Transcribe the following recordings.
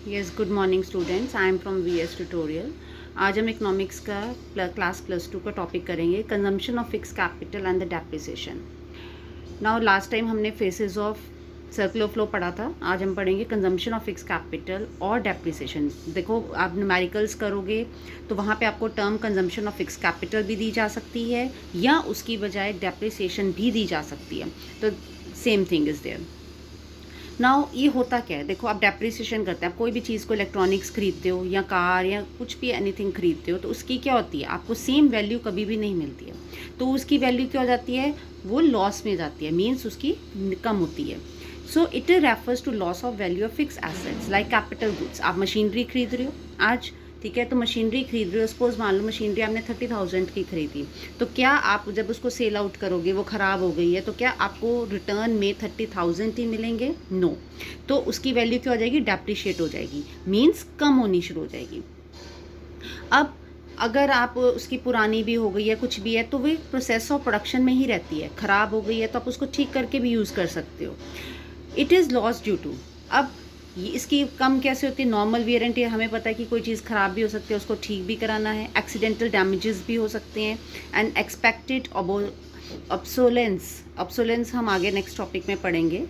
Yes, good morning students. I am from VS tutorial. आज हम economics का class +2 का टॉपिक करेंगे, consumption of fix capital and the depreciation. Now last time हमने phases of circular flow पढ़ा था। आज हम पढ़ेंगे कंजम्पशन ऑफ फिक्स कैपिटल और डेप्रिसिएशन। देखो, आप न्यूमेरिकल्स करोगे तो वहाँ पे आपको term consumption of fix capital भी दी जा सकती है या उसकी बजाय डेप्रिसिएशन भी दी जा सकती है। तो same thing is there. Now ये होता क्या है, देखो आप डेप्रिसिएशन करते हैं, आप कोई भी चीज़ को इलेक्ट्रॉनिक्स खरीदते हो या कार या कुछ भी एनीथिंग खरीदते हो तो उसकी क्या होती है, आपको सेम वैल्यू कभी भी नहीं मिलती है। तो उसकी वैल्यू क्या हो जाती है, वो लॉस में जाती है, मीन्स उसकी कम होती है। So it refers to loss of value of fix assets like capital goods. आप मशीनरी खरीद रहे हो आज, ठीक है, तो मशीनरी खरीद रहे हो, सपोज मान लो मशीनरी आपने 30,000 की खरीदी, तो क्या आप जब उसको सेल आउट करोगे, वो ख़राब हो गई है, तो क्या आपको रिटर्न में 30,000 ही मिलेंगे? नो। तो उसकी वैल्यू क्या हो जाएगी, डेप्रिशिएट हो जाएगी, मीन्स कम होनी शुरू हो जाएगी। अब अगर आप उसकी पुरानी भी हो गई है, कुछ भी है, तो वो प्रोसेस ऑफ प्रोडक्शन में ही रहती है, ख़राब हो गई है तो आप उसको ठीक करके भी यूज़ कर सकते हो। It is loss due to. अब ये इसकी कम कैसे होती है, नॉर्मल वेयर एंड टियर, हमें पता है कि कोई चीज़ ख़राब भी हो सकती है, उसको ठीक भी कराना है, एक्सीडेंटल डैमेजेस भी हो सकते हैं, एंड एक्सपेक्टेड ऑब्सोलेंस हम आगे नेक्स्ट टॉपिक में पढ़ेंगे।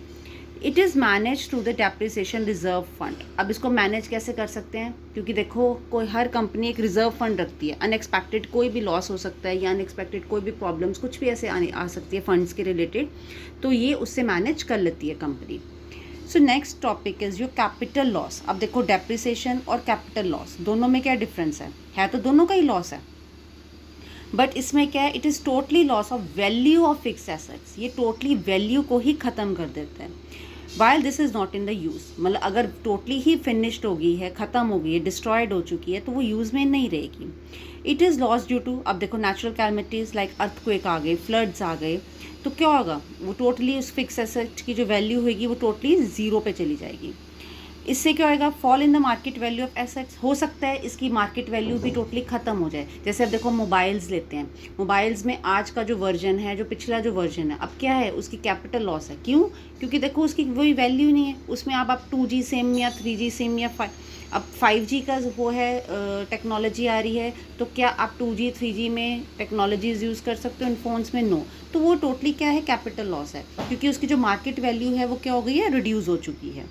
It is manage through the depreciation reserve fund. अब इसको मैनेज कैसे कर सकते हैं, क्योंकि देखो कोई हर कंपनी एक रिजर्व फंड रखती है, अनएक्सपेक्टेड कोई भी लॉस हो सकता है या अनएक्सपेक्टेड कोई भी प्रॉब्लम्स कुछ भी ऐसे आ सकती है फंड्स के रिलेटेड, तो ये उससे मैनेज कर लेती है company. So next topic is your capital loss. अब देखो, डेप्रिसिएशन और कैपिटल लॉस दोनों में क्या डिफरेंस है तो दोनों का ही लॉस है, बट इसमें क्या है, it is totally loss of value of fix assets. ये टोटली वैल्यू को ही ख़त्म कर देता है, while this is not in the use. मतलब अगर टोटली ही फिनिश्ड हो गई है, ख़त्म हो गई है, डिस्ट्रॉयड हो चुकी है, तो वो यूज़ में नहीं रहेगी। It is loss due to, अब देखो नेचुरल कैलमिटीज़ लाइक अर्थक्वेक आ गए, फ्लड्स आ गए, तो क्या होगा, वो टोटली उस फिक्स एसेट की जो वैल्यू होगी वो टोटली ज़ीरो पे चली जाएगी। इससे क्या होएगा, fall in the market value of assets. हो सकता है इसकी मार्केट वैल्यू भी टोटली ख़त्म हो जाए। जैसे अब देखो मोबाइल्स लेते हैं, मोबाइल्स में आज का जो वर्जन है, जो पिछला जो वर्जन है, अब क्या है, उसकी कैपिटल लॉस है। क्यों? क्योंकि देखो उसकी वही वैल्यू नहीं है, उसमें अब आप 2G सिम या 3G सिम या अब 5G का वो है, टेक्नोलॉजी आ रही है, तो क्या आप 2G 3G में टेक्नोलॉजीज़ यूज़ कर सकते हो इन फ़ोन्स में? नो। तो वो टोटली क्या है, कैपिटल लॉस है, क्योंकि उसकी जो मार्केट वैल्यू है वो क्या हो गई है, रिड्यूस हो चुकी है।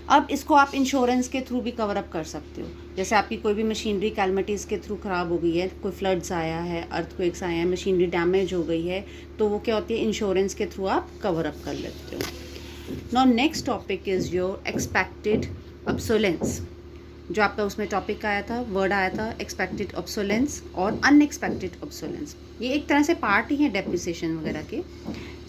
अब इसको आप इंश्योरेंस के थ्रू भी कवर अप कर सकते हो। जैसे आपकी कोई भी मशीनरी कैलमिटीज़ के थ्रू ख़राब हो गई है, कोई फ्लड्स आया है, अर्थक्वेक्स आए हैं, मशीनरी डैमेज हो गई है, तो वो क्या होती है, इंश्योरेंस के थ्रू आप कवर अप कर लेते हो। Now next topic is your expected obsolescence. जो आपका उसमें टॉपिक आया था, वर्ड आया था एक्सपेक्टेड ऑब्सोलेंस और अनएक्सपेक्टेड ऑब्सोलेंस। ये एक तरह से पार्ट ही है डेप्रिसिएशन वगैरह के।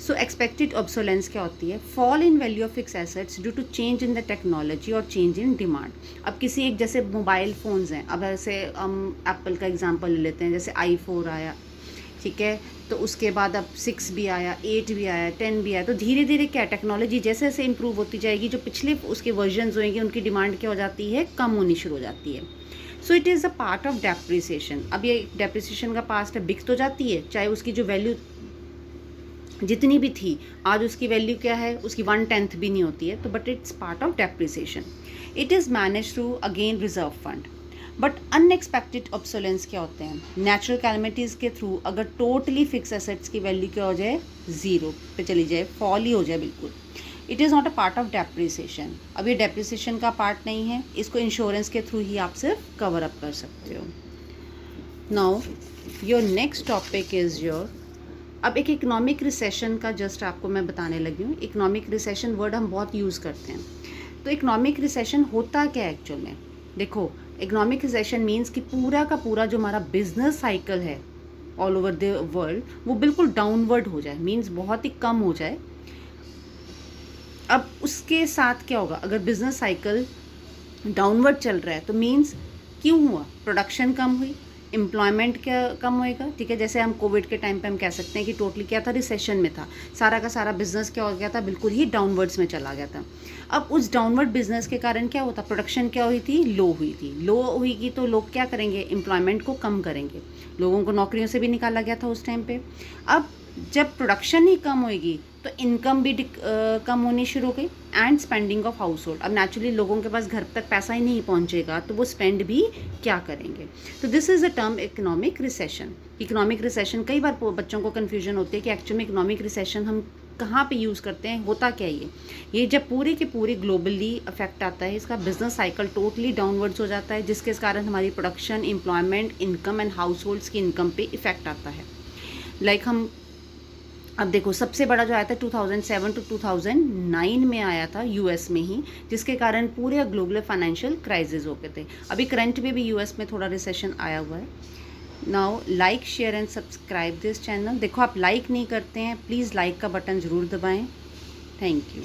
सो एक्सपेक्टेड ऑब्सोलेंस क्या होती है, fall in value of fix assets due to change in the technology और चेंज इन डिमांड। अब किसी एक, जैसे मोबाइल फ़ोन्स हैं, अब ऐसे हम एप्पल का एग्जांपल ले लेते हैं, जैसे i4 आया, ठीक है, तो उसके बाद अब 6 भी आया, 8 भी आया, 10 भी आया, तो धीरे धीरे क्या टेक्नोलॉजी जैसे जैसे इंप्रूव होती जाएगी, जो पिछले उसके वर्जन्स होंगे उनकी डिमांड क्या हो जाती है, कम होनी शुरू हो जाती है। So it is a part of depreciation. अब ये डेप्रिसिएशन का पास्ट है, बिक तो जाती है, चाहे उसकी जो वैल्यू जितनी भी थी, आज उसकी वैल्यू क्या है, उसकी 1/10 भी नहीं होती है, तो but it's part of depreciation. It is manage through again reserve fund. But unexpected obsolescence क्या होते हैं, नेचुरल कैलमिटीज़ के थ्रू अगर टोटली फिक्स एसेट्स की वैल्यू क्या हो जाए, ज़ीरो पे चली जाए, फॉल ही हो जाए बिल्कुल। It is not a part of depreciation. अब ये डेप्रिसिएशन का पार्ट नहीं है, इसको इंश्योरेंस के थ्रू ही आप सिर्फ कवर अप कर सकते हो। Now your next topic is your, अब एक इकोनॉमिक रिसेशन का जस्ट आपको मैं बताने लगी हूँ। इकोनॉमिक रिसेशन वर्ड हम बहुत यूज़ करते हैं, तो इकोनॉमिक रिसेशन होता क्या है एक्चुअल में, देखो इकोनॉमिक रिसेशन मीन्स कि पूरा का पूरा जो हमारा बिजनेस साइकिल है ऑल ओवर द वर्ल्ड, वो बिल्कुल डाउनवर्ड हो जाए, मीन्स बहुत ही कम हो जाए। अब उसके साथ क्या होगा, अगर बिजनेस साइकिल डाउनवर्ड चल रहा है तो मीन्स क्यों हुआ, प्रोडक्शन कम हुई, एम्प्लॉयमेंट क्या कम होएगा, ठीक है। जैसे हम कोविड के टाइम पे हम कह सकते हैं कि टोटली क्या था, रिसेशन में था, सारा का सारा बिजनेस क्या हो गया था, बिल्कुल ही डाउनवर्ड्स में चला गया था। अब उस डाउनवर्ड बिजनेस के कारण क्या होता, प्रोडक्शन क्या हुई थी, लो हुई थी, लो हुई तो लोग क्या करेंगे, एम्प्लॉयमेंट को कम करेंगे, लोगों को नौकरियों से भी निकाला गया था उस टाइम पे। अब जब प्रोडक्शन ही कम होएगी तो इनकम भी कम होनी शुरू हो गई and spending of house hold. अब नेचुरली लोगों के पास घर तक पैसा ही नहीं पहुंचेगा तो वो स्पेंड भी क्या करेंगे। तो this is a term economic recession. Economic recession कई बार बच्चों को कन्फ्यूजन होती है कि एक्चुअली में इकोनॉमिक रिसेशन हम कहाँ पे यूज़ करते हैं, होता क्या है ये जब पूरी के पूरी ग्लोबली अफेक्ट आता है, इसका बिजनेस साइकिल टोटली डाउनवर्ड्स हो जाता है, जिसके कारण हमारी production, employment, income and house holds की इनकम पे इफेक्ट आता है। लाइक हम अब देखो सबसे बड़ा जो आया था 2007 टू 2009 में आया था यूएस में ही, जिसके कारण पूरे ग्लोबल फाइनेंशियल क्राइसिस हो गए थे। अभी करंट में भी यूएस में थोड़ा रिसेशन आया हुआ है। Now like share and subscribe this channel. देखो आप लाइक नहीं करते हैं, प्लीज़ लाइक का बटन ज़रूर दबाएं। Thank you.